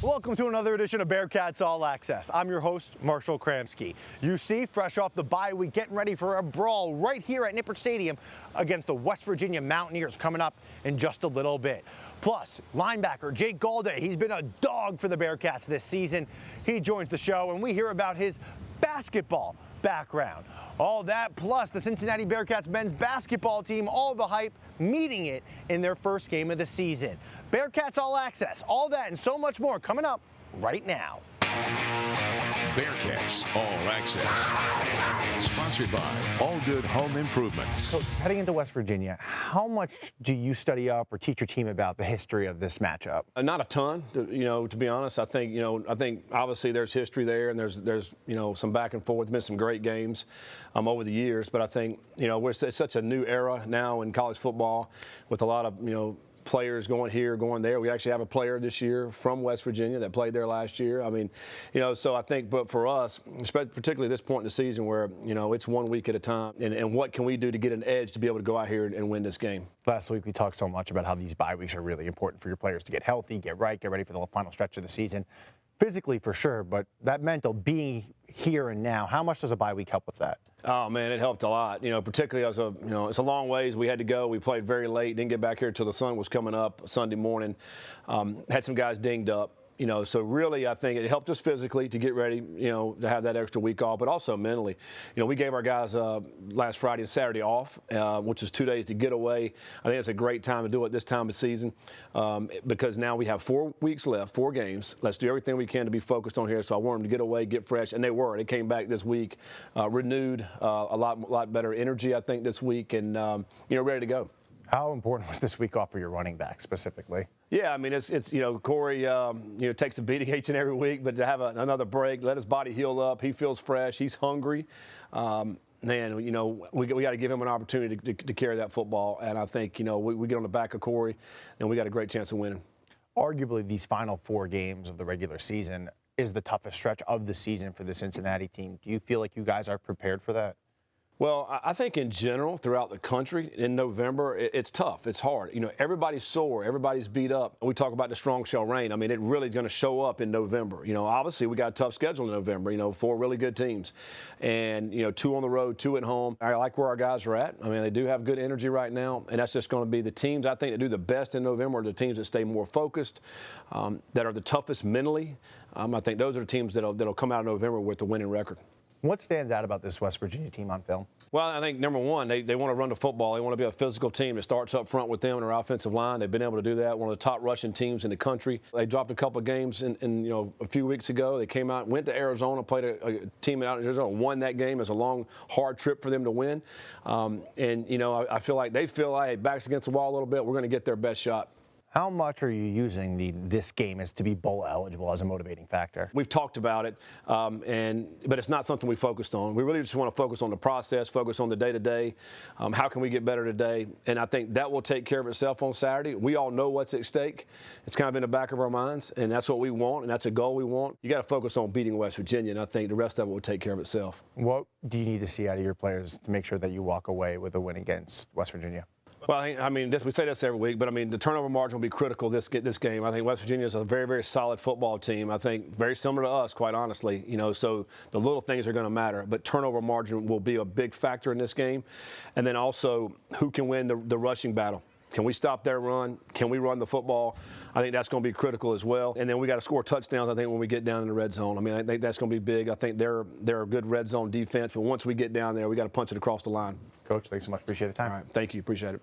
Welcome to another edition of Bearcats All Access. I'm your host, Marshall Kramsky. UC, fresh off the bye week, getting ready for a brawl right here at Nippert Stadium against the West Virginia Mountaineers coming up in just a little bit. Plus, linebacker Jake Galday, he's been a dog for the Bearcats this season. He joins the show, and we hear about his basketball background. All that, plus the Cincinnati Bearcats men's basketball team, all the hype, meeting it in their first game of the season. Bearcats All Access, all that and so much more coming up right now. Bearcats All Access, sponsored by All Good Home Improvements. So heading into West Virginia, how much do you study up or teach your team about the history of this matchup? Not a ton, to be honest. I think obviously there's history there, and there's some back and forth, been some great games over the years. But I think it's such a new era now in college football with a lot of players going here, going there. We actually have a player this year from West Virginia that played there last year. I mean, so I think, but for us, particularly at this point in the season where, it's 1 week at a time, and what can we do to get an edge to be able to go out here and win this game? Last week we talked so much about how these bye weeks are really important for your players to get healthy, get ready for the final stretch of the season. Physically for sure, but that mental being here and now, how much does a bye week help with that? Oh man, it helped a lot. Particularly as it's a long ways we had to go. We played very late, didn't get back here till the sun was coming up Sunday morning. Had some guys dinged up. So really, I think it helped us physically to get ready, to have that extra week off, but also mentally. We gave our guys last Friday and Saturday off, which is 2 days to get away. I think it's a great time to do it this time of season because now we have 4 weeks left, 4 games. Let's do everything we can to be focused on here. So I want them to get away, get fresh, and they were. They came back this week, renewed, a lot better energy, I think, this week, and ready to go. How important was this week off for your running back specifically? Yeah, I mean, it's Corey, takes a beating each and every week, but to have another break, let his body heal up. He feels fresh. He's hungry. Man, we got to give him an opportunity to carry that football. And I think, we get on the back of Corey, and we got a great chance of winning. Arguably, these final 4 games of the regular season is the toughest stretch of the season for the Cincinnati team. Do you feel like you guys are prepared for that? Well, I think in general, throughout the country, in November, it's tough. It's hard. Everybody's sore. Everybody's beat up. We talk about the strong shall reign. I mean, it really is going to show up in November. Obviously, we got a tough schedule in November, 4 really good teams. And, 2 on the road, 2 at home. I like where our guys are at. I mean, they do have good energy right now. And that's just going to be the teams, I think, that do the best in November are the teams that stay more focused, that are the toughest mentally. I think those are the teams that'll come out of November with the winning record. What stands out about this West Virginia team on film? Well, I think, number one, they want to run the football. They want to be a physical team that starts up front with them and their offensive line. They've been able to do that. One of the top rushing teams in the country. They dropped a couple of games in a few weeks ago. They came out, went to Arizona, played a team out in Arizona, won that game. It was a long, hard trip for them to win. I feel like they feel like backs against the wall a little bit. We're going to get their best shot. How much are you using this game as to be bowl eligible as a motivating factor? We've talked about it, but it's not something we focused on. We really just want to focus on the process, focus on the day-to-day. How can we get better today? And I think that will take care of itself on Saturday. We all know what's at stake. It's kind of in the back of our minds, and that's what we want, and that's a goal we want. You got to focus on beating West Virginia, and I think the rest of it will take care of itself. What do you need to see out of your players to make sure that you walk away with a win against West Virginia? Well, I mean, we say this every week, but I mean, the turnover margin will be critical this game. I think West Virginia is a very, very solid football team. I think very similar to us, quite honestly. So the little things are going to matter, but turnover margin will be a big factor in this game. And then also, who can win the rushing battle? Can we stop their run? Can we run the football? I think that's going to be critical as well. And then we got to score touchdowns, I think, when we get down in the red zone. I mean, I think that's going to be big. I think they're a good red zone defense, but once we get down there, we got to punch it across the line. Coach, thanks so much. Appreciate the time. All right. Thank you. Appreciate it.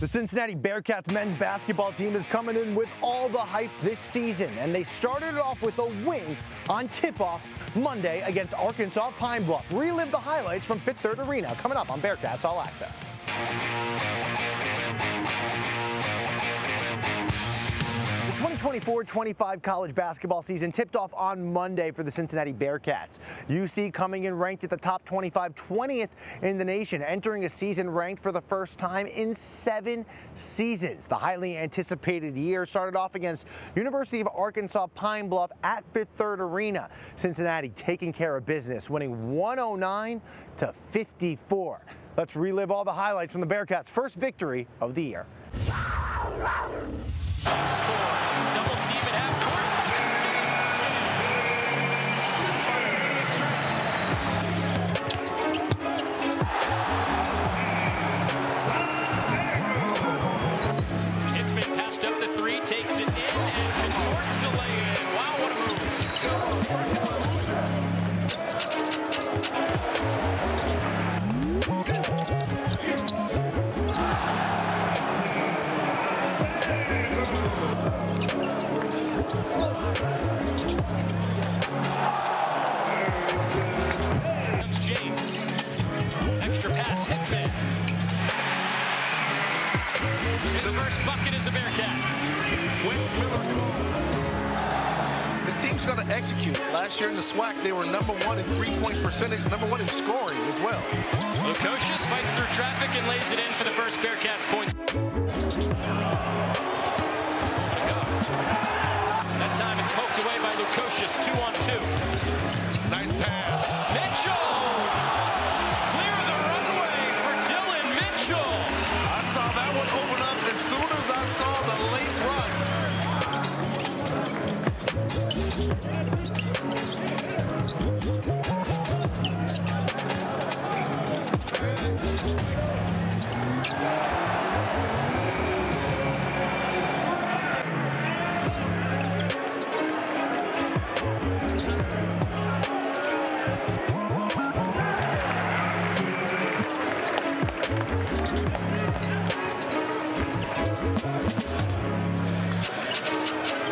The Cincinnati Bearcats men's basketball team is coming in with all the hype this season, and they started it off with a win on tip-off Monday against Arkansas Pine Bluff. Relive the highlights from Fifth Third Arena coming up on Bearcats All Access. The 2024-25 college basketball season tipped off on Monday for the Cincinnati Bearcats. UC coming in ranked at the top 25, 20th in the nation, entering a season ranked for the first time in 7 seasons. The highly anticipated year started off against University of Arkansas Pine Bluff at Fifth Third Arena. Cincinnati taking care of business, winning 109-54. Let's relive all the highlights from the Bearcats' first victory of the year. Score. He takes it in and contorts to lay in. Wow, what a move. James. Extra pass, Hickman. His first bucket is a Bearcat. Wes Miller. This team's going to execute. Last year in the SWAC, they were #1 in three-point percentage, #1 in scoring as well. Lukosius fights through traffic and lays it in for the first Bearcats points. That time it's poked away by Lukosius, 2-on-2. Nice pass. Mitchell! Clear the runway for Dylan Mitchell. I saw that one open up as soon as I saw the late run.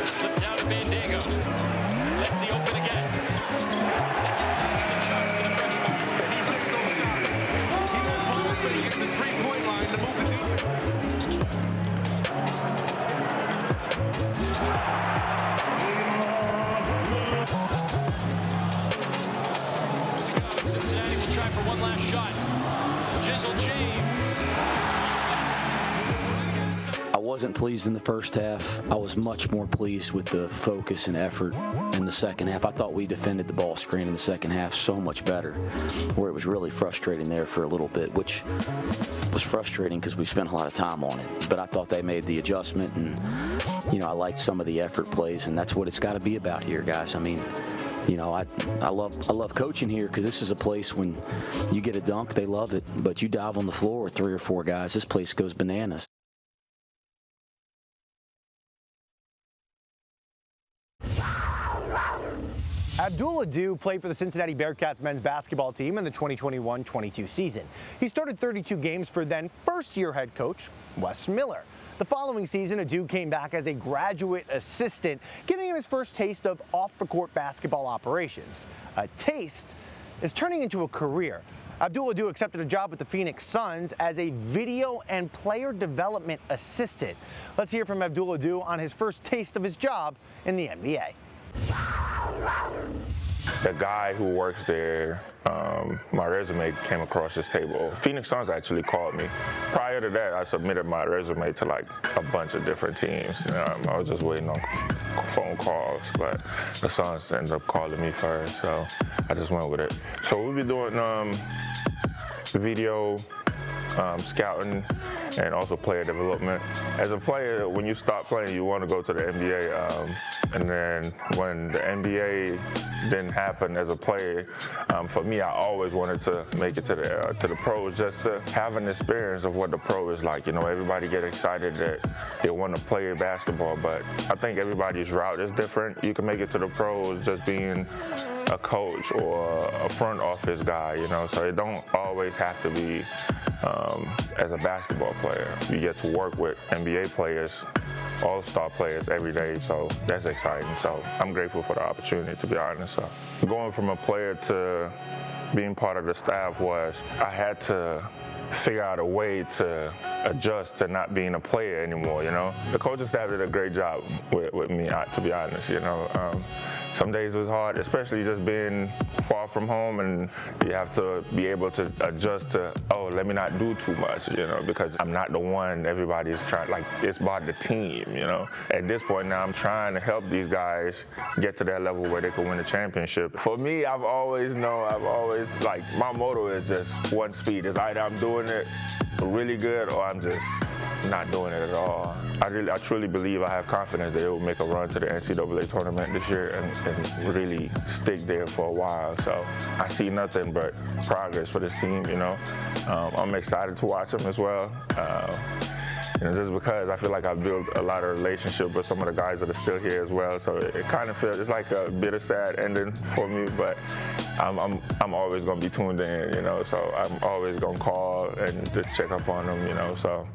Slipped out of Bandego. Let's see open again. Second time's the charm for the freshman. And he makes those shots. He will ball fake at the three-point line to move the defense. Cincinnati will try for one last shot. Jizzle James. I wasn't pleased in the first half. I was much more pleased with the focus and effort in the second half. I thought we defended the ball screen in the second half so much better, where it was really frustrating there for a little bit, which was frustrating because we spent a lot of time on it. But I thought they made the adjustment, and, I liked some of the effort plays, and that's what it's got to be about here, guys. I mean, I love coaching here because this is a place when you get a dunk, they love it. But you dive on the floor with 3 or 4 guys, this place goes bananas. Abdul Adu played for the Cincinnati Bearcats men's basketball team in the 2021-22 season. He started 32 games for then first-year head coach Wes Miller. The following season, Adu came back as a graduate assistant, giving him his first taste of off-the-court basketball operations. A taste is turning into a career. Abdul Adu accepted a job with the Phoenix Suns as a video and player development assistant. Let's hear from Abdul Adu on his first taste of his job in the NBA. The guy who works there, my resume came across his table. Phoenix Suns actually called me. Prior to that, I submitted my resume to like a bunch of different teams. I was just waiting on phone calls, but the Suns ended up calling me first, so I just went with it. So we'll be doing video, scouting, and also player development. As a player, when you stop playing, you want to go to the NBA. And then when the NBA didn't happen as a player, for me, I always wanted to make it to the pros, just to have an experience of what the pro is like. Everybody get excited that they want to play basketball, but I think everybody's route is different. You can make it to the pros just being a coach or a front office guy, so it don't always have to be as a basketball player. You get to work with NBA players, all-star players every day, so that's exciting. So I'm grateful for the opportunity, to be honest. So going from a player to being part of the staff I had to figure out a way to adjust to not being a player anymore, The coaching staff did a great job with me, to be honest, Some days it was hard, especially just being far from home, and you have to be able to adjust to, let me not do too much, because I'm not the one everybody's trying, it's about the team, At this point now, I'm trying to help these guys get to that level where they can win a championship. For me, I've always, my motto is just one speed. It's either I'm doing it really good or I'm just not doing it at all. I truly believe I have confidence that it will make a run to the NCAA tournament this year and really stick there for a while. So I see nothing but progress for this team, I'm excited to watch them as well. just because I feel like I've built a lot of relationship with some of the guys that are still here as well. So it kind of feels, it's like a bitter, sad ending for me, but I'm always going to be tuned in, so I'm always going to call and just check up on them, so.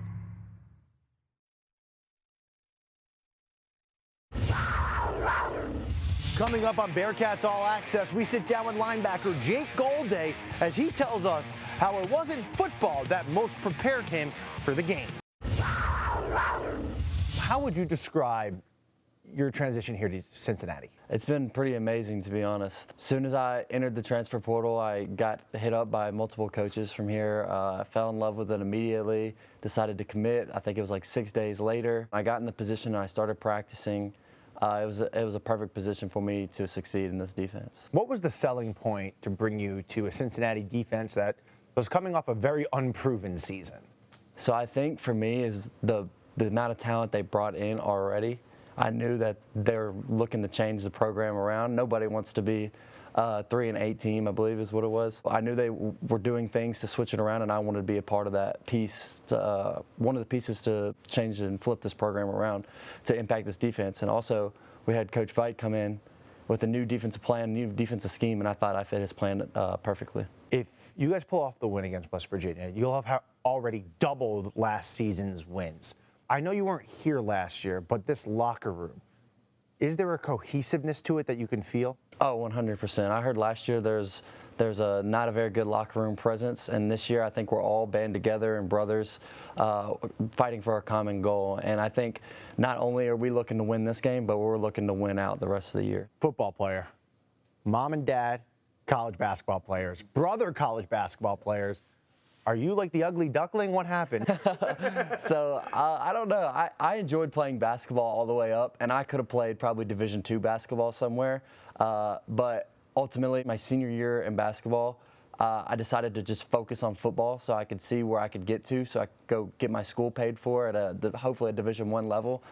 Coming up on Bearcats All Access, we sit down with linebacker Jake Golday as he tells us how it wasn't football that most prepared him for the game. How would you describe your transition here to Cincinnati? It's been pretty amazing, to be honest. As soon as I entered the transfer portal, I got hit up by multiple coaches from here. I fell in love with it immediately, decided to commit. I think it was like 6 days later. I got in the position and I started practicing. It was a perfect position for me to succeed in this defense. What was the selling point to bring you to a Cincinnati defense that was coming off a very unproven season? So I think for me is the amount of talent they brought in already. I knew that they're looking to change the program around. Nobody wants to be a 3-8 team, I believe is what it was. I knew they were doing things to switch it around, and I wanted to be a part of that piece, one of the pieces to change and flip this program around to impact this defense. And also, we had Coach Veit come in with a new defensive plan, new defensive scheme, and I thought I fit his plan perfectly. If you guys pull off the win against West Virginia, you'll have already doubled last season's wins. I know you weren't here last year, but this locker room, is there a cohesiveness to it that you can feel? Oh, 100%. I heard last year there's not a very good locker room presence, and this year I think we're all band together and brothers fighting for a common goal. And I think not only are we looking to win this game, but we're looking to win out the rest of the year. Football player, mom and dad, college basketball players, brother college basketball players. Are you like the ugly duckling? What happened? So I don't know. I enjoyed playing basketball all the way up, and I could have played probably Division II basketball somewhere. But ultimately, my senior year in basketball, I decided to just focus on football so I could see where I could get to, so I could go get my school paid for at hopefully a Division I level.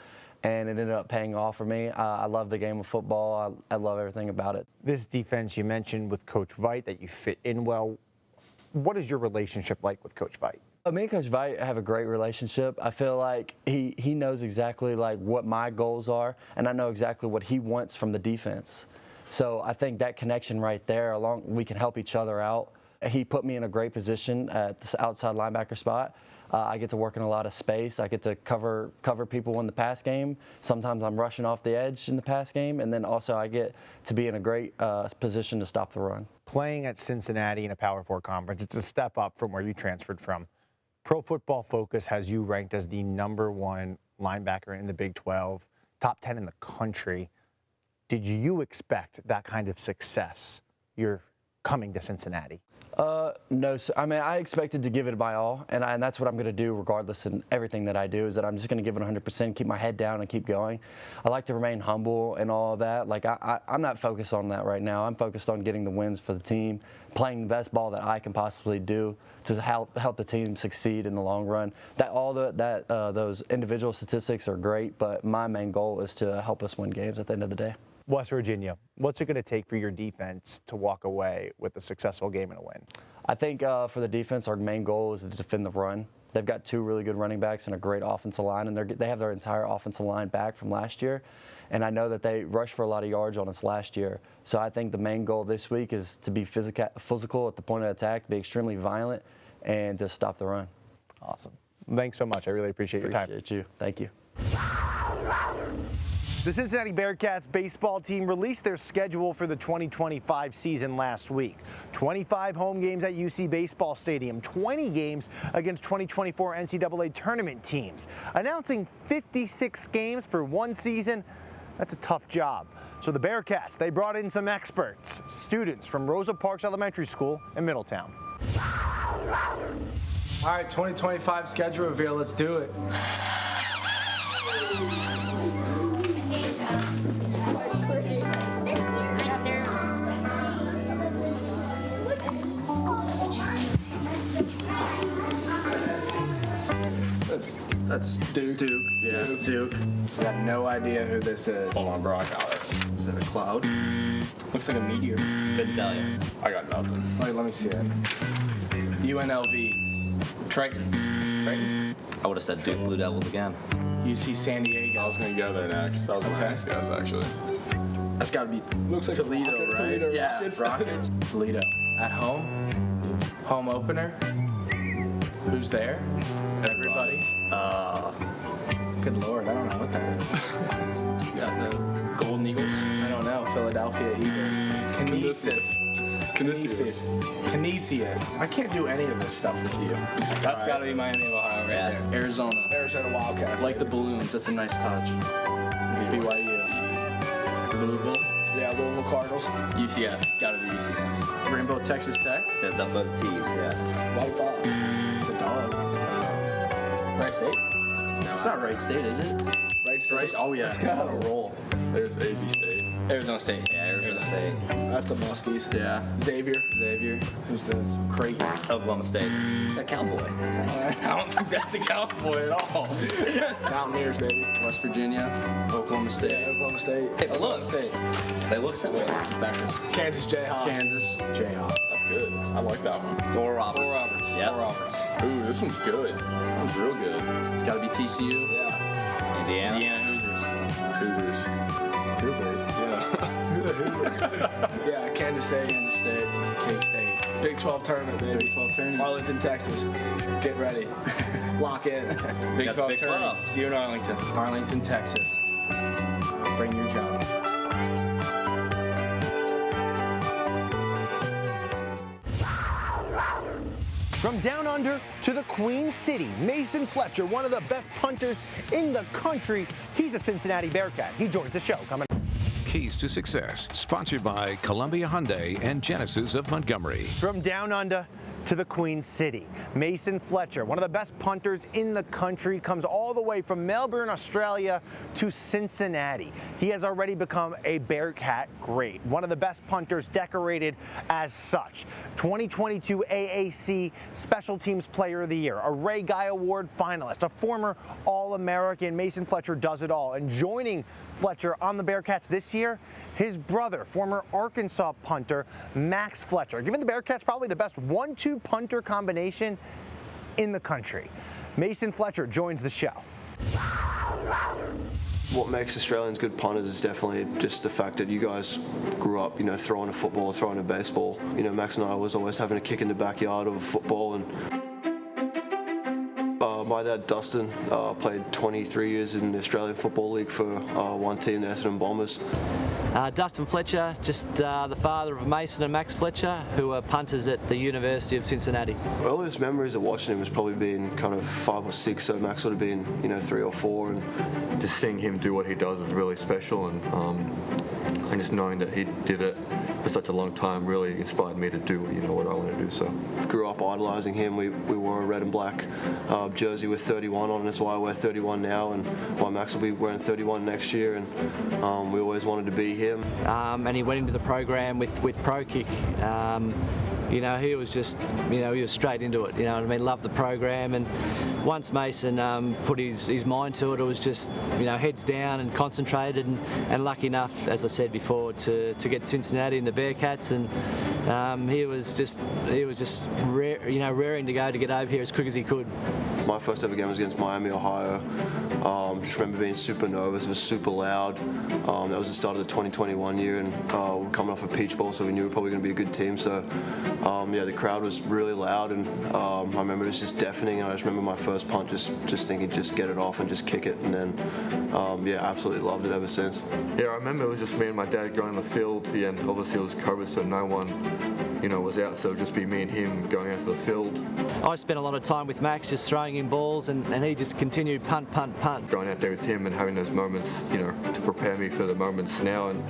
And it ended up paying off for me. I love the game of football. I love everything about it. This defense, you mentioned with Coach Veit that you fit in well. What is your relationship like with Coach Veit? Me and Coach Veit have a great relationship. I feel like he knows exactly like what my goals are, and I know exactly what he wants from the defense. So I think that connection right there, we can help each other out. He put me in a great position at this outside linebacker spot. I get to work in a lot of space. I get to cover people in the pass game. Sometimes I'm rushing off the edge in the pass game, and then also I get to be in a great position to stop the run. Playing at Cincinnati in a Power 4 conference, it's a step up from where you transferred from. Pro Football Focus has you ranked as the #1 linebacker in the Big 12, top 10 in the country. Did you expect that kind of success? You're coming to Cincinnati. No, so, I mean, I expected to give it my all, and that's what I'm going to do regardless in everything that I do, is that I'm just going to give it 100%, keep my head down and keep going. I like to remain humble and all of that. Like, I'm not focused on that right now. I'm focused on getting the wins for the team, playing the best ball that I can possibly do to help the team succeed in the long run. Those individual statistics are great, but my main goal is to help us win games at the end of the day. West Virginia, what's it going to take for your defense to walk away with a successful game and a win? I think for the defense, our main goal is to defend the run. They've got 2 really good running backs and a great offensive line, and they have their entire offensive line back from last year. And I know that they rushed for a lot of yards on us last year. So I think the main goal this week is to be physical at the point of attack, be extremely violent, and to stop the run. Awesome. Thanks so much. I really appreciate your time. Appreciate you. Thank you. The Cincinnati Bearcats baseball team released their schedule for the 2025 season last week. 25 home games at UC Baseball Stadium, 20 games against 2024 NCAA tournament teams. Announcing 56 games for one season, that's a tough job. So the Bearcats, they brought in some experts, students from Rosa Parks Elementary School in Middletown. All right, 2025 schedule reveal, let's do it. That's Duke. Yeah, Duke. I have no idea who this is. Hold on, bro, I got it. Is it a cloud? Looks like a meteor. Couldn't tell you. I got nothing. Wait, let me see it. UNLV. Tritons. Triton? I would have said Duke Blue Devils again. UC San Diego. I was going to go there next. That was my next guess, actually. That's got to be Looks like Toledo, Rocket, right? Toledo yeah, Rockets. Rockets. Toledo. At home. Home opener. Who's there? Everybody. Good Lord, I don't know what that is. You got the Golden Eagles? I don't know. Philadelphia Eagles. Canisius. I can't do any of this stuff with you. That's got to be Miami of Ohio right there. Arizona Wildcats. Like the balloons. That's a nice touch. BYU. Easy. Louisville. Yeah, Louisville Cardinals. UCF. It's got to be UCF. Rainbow Texas Tech. Yeah, that both T's, yeah. White Fox. It's a dog. Wright State? No, it's not Wright State, is it? Wright State. Oh yeah. Let's go. Roll. There's AZ State. Arizona State. Yeah, Arizona State. That's the Muskies. Yeah. Xavier. Who's this? Creighton. Oklahoma State. It's got Cowboy. I don't think that's a Cowboy at all. Mountaineers, baby. West Virginia. Oklahoma State. Yeah, Oklahoma State. Hey, but Oklahoma look. State. They look similar. Backwards. Kansas Jayhawks. Kansas Jayhawks. That's good. I like that one. Oral Roberts. Yep. Roberts. Ooh, this one's good. That one's real good. It's got to be TCU. Yeah. Indiana. Hoovers. Yeah. Who the Hoovers? Yeah, Kansas State. K-State. Big 12 tournament, baby. Big 12 tournament. Arlington, Texas. Get ready. Lock in. Big 12 tournament. See you in Arlington. Arlington, Texas. Bring your jump. From down under to the Queen City, Mason Fletcher, one of the best punters in the country. He's a Cincinnati Bearcat. He joins the show coming up. Keys to Success, sponsored by Columbia Hyundai and Genesis of Montgomery. From down under to the Queen City, Mason Fletcher, one of the best punters in the country, comes all the way from Melbourne, Australia to Cincinnati. He has already become a Bearcat great, one of the best punters decorated as such. 2022 AAC Special Teams Player of the Year, a Ray Guy Award finalist, a former All-American. Mason Fletcher does it all. And joining Fletcher on the Bearcats this year, his brother, former Arkansas punter Max Fletcher, giving the Bearcats probably the best 1-2 punter combination in the country. Mason Fletcher joins the show. What makes Australians good punters is definitely just the fact that you guys grew up, throwing a football or throwing a baseball. Max and I was always having a kick in the backyard of a football. And my dad, Dustin, played 23 years in the Australian Football League for one team, the Essendon Bombers. Dustin Fletcher, just the father of Mason and Max Fletcher, who are punters at the University of Cincinnati. Earliest memories of watching him was probably being kind of 5 or 6, so Max would have been, 3 or 4. And just seeing him do what he does was really special, and just knowing that he did it for such a long time really inspired me to do, what I want to do. So, grew up idolizing him. We wore a red and black jersey with 31 on it. That's why I wear 31 now, and why Max will be wearing 31 next year. And we always wanted to be him. And he went into the program with Pro Kick. He was just, he was straight into it. Loved the program. And once Mason put his mind to it, it was just, heads down and concentrated. And lucky enough, as I said before, to get Cincinnati and the Bearcats. And he was just raring to go to get over here as quick as he could. My first ever game was against Miami, Ohio. Just remember being super nervous. It was super loud. That was the start of the 2021 year, and we're coming off a Peach Bowl, so we knew we were probably going to be a good team. So, the crowd was really loud, and I remember it was just deafening. And I just remember my first punt, just thinking, just get it off and just kick it. And then, absolutely loved it ever since. Yeah, I remember it was just me and my dad going on the field, and obviously it was COVID, so no one, was out. So it would just be me and him going out to the field. I spent a lot of time with Max, just throwing him balls, and he just continued punt. Going out there with him and having those moments, to prepare me for the moments now, and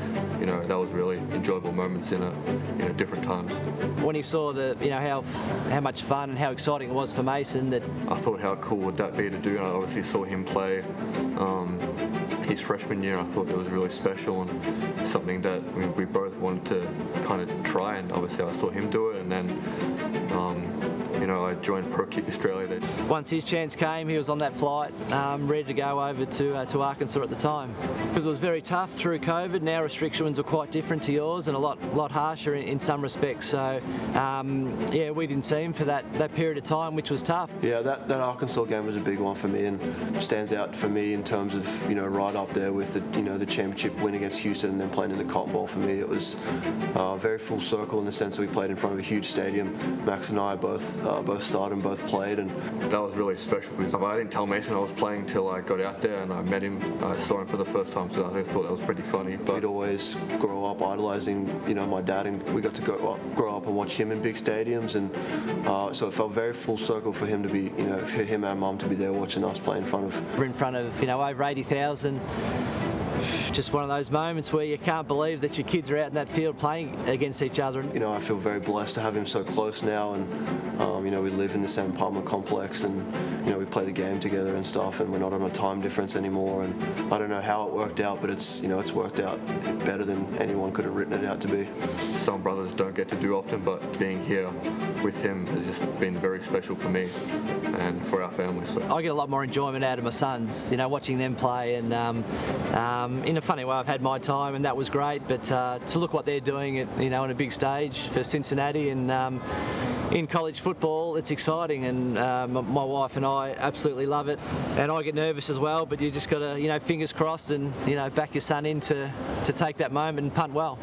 that was really enjoyable moments in different times. When he saw how much fun and how exciting it was for Mason, that I thought, how cool would that be to do? And I obviously saw him play his freshman year. I thought it was really special and something that we both wanted to kind of try. And obviously, I saw him do it, and then I joined Pro Kick Australia. Once his chance came, he was on that flight, ready to go over to Arkansas at the time. Because it was very tough through COVID. Now restrictions are quite different to yours and a lot harsher in some respects. So yeah, we didn't see him for that period of time, which was tough. Yeah, that Arkansas game was a big one for me and stands out for me in terms of right up there with the championship win against Houston and then playing in the Cotton Bowl. For me, it was very full circle in the sense that we played in front of a huge stadium. Max and I both started and both played, and that was really special because I didn't tell Mason I was playing till I got out there and I met him. I saw him for the first time, so I thought that was pretty funny. But we'd always grow up idolizing my dad, and we got to grow up and watch him in big stadiums, and so it felt very full circle for him to be, for him and Mum to be there watching us play in front of. We're in front of over 80,000. Just one of those moments where you can't believe that your kids are out in that field playing against each other. I feel very blessed to have him so close now, and we live in the same apartment complex, and we play the game together and stuff, and we're not on a time difference anymore. And I don't know how it worked out, but it's worked out better than anyone could have written it out to be. Some brothers don't get to do often, but being here with him has just been very special for me and for our family. So I get a lot more enjoyment out of my sons, watching them play, and in a funny way, I've had my time, and that was great. But to look what they're doing, on a big stage for Cincinnati and in college football, it's exciting. And my wife and I absolutely love it. And I get nervous as well. But you just got to, fingers crossed, and back your son in to take that moment and punt well.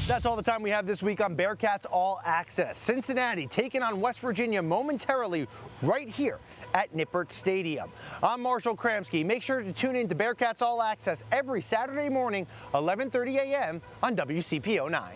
That's all the time we have this week on Bearcats All Access. Cincinnati taking on West Virginia momentarily right here at Nippert Stadium. I'm Marshall Kramsky. Make sure to tune in to Bearcats All Access every Saturday morning, 11:30 a.m. on WCPO 9.